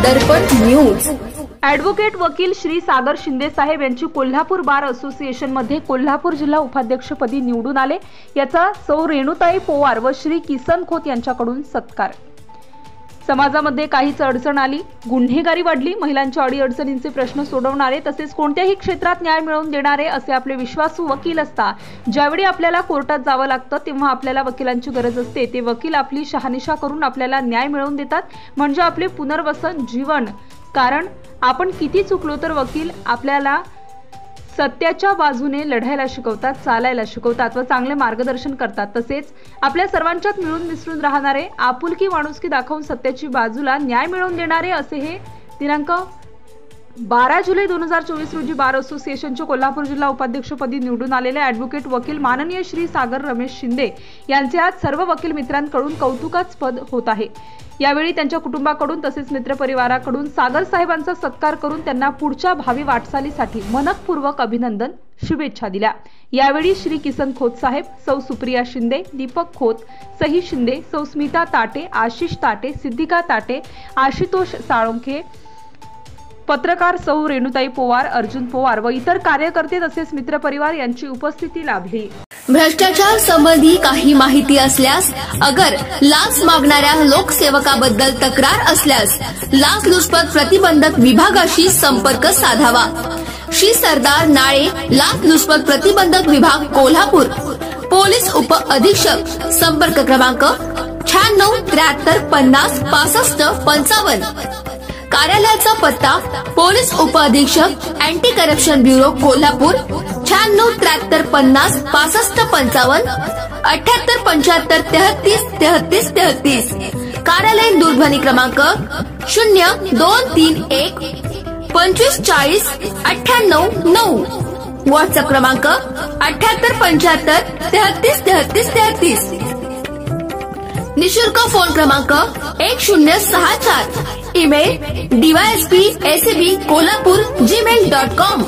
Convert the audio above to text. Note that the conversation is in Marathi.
दर्पण न्यूज। ॲडव्होकेट वकील श्री सागर शिंदे साहेब यांची कोल्हापूर बार असोसिएशन मध्ये कोल्हापूर जिल्हा उपाध्यक्षपदी निवडून आले। याचा सौ रेणुताई पोवार व श्री किसन खोत यांच्याकडून सत्कार। समाजामध्ये काहीच अडचण आली, गुन्हेगारी वाढली, महिलांच्या अडीअडचणींचे प्रश्न सोडवणारे तसेच कोणत्याही क्षेत्रात न्याय मिळवून देणारे असे आपले विश्वासू वकील असता। ज्यावेळी आपल्याला कोर्टात जावं लागतं तेव्हा आपल्याला वकिलांची गरज असते। ते वकील आपली शहानिशा करून आपल्याला न्याय मिळवून देतात, म्हणजे आपले पुनर्वसन जीवन। कारण आपण किती चुकलो तर वकील आपल्याला सत्याच्या बाजूने लढायला शिकवतात, चालायला शिकवतात व चांगले मार्गदर्शन करतात। तसेच आपल्या सर्वांच्यात मिळून मिसळून राहणारे, आपुलकी माणुसकी दाखवून सत्याची बाजूला न्याय मिळवून देणारे असे हे दिनांक 12 जुलै 2024 रोजी बार असोसिएशनच्या कोल्हापूर जिल्हा उपाध्यक्षपदी निवडून आलेले ॲडव्होकेट वकील माननीय श्री सागर रमेश शिंदे यांचे आज सर्व वकील मित्रांकडून कौतुकास्पद होत आहे। यावेळी त्यांच्या कुटुंबाकडून तसेच मित्रपरिवाराकडून सागर साहेबांचा सत्कार करून त्यांना पुढच्या भावी वाटचालीसाठी मनपूर्वक अभिनंदन, शुभेच्छा दिल्या। यावेळी श्री किसन खोत साहेब, सौ सुप्रिया शिंदे, दीपक खोत, सही शिंदे, सौ स्मिता ताटे, आशिष ताटे, सिद्धिका ताटे, आशुतोष साळुंखे, पत्रकार सौ रेणुताई पोवार, अर्जुन पोवार व इतर कार्यकर्ते तसेच मित्रपरिवार यांची उपस्थिती लाभली। भ्रष्टाचार संबंधी काही माहिती असल्यास, अगर लाच मागणाऱ्या लोकसेवकाबद्दल तक्रार असल्यास लाचलुचपत प्रतिबंधक विभागाशी संपर्क साधावा। श्री सरदार नाळे, लाचलुचपत प्रतिबंधक विभाग, कोल्हापूर। पोलीस उप अधीक्षक, संपर्क क्रमांक 96 73 50 65 55। कार्यालयाचा पत्ता पोलीस उप अधीक्षक, अँटी करप्शन ब्युरो, कोल्हापूर, 96 73 50 65 55 78 75 33 33 33। कार्यालयीन दूरध्वनी क्रमांक 0231 25 40 98 9। व्हॉट्सअप क्रमांक 78 75 33 33 33। निशुल्क फोन क्रमांक 1064। Email dysp@kolhapur@gmail.com।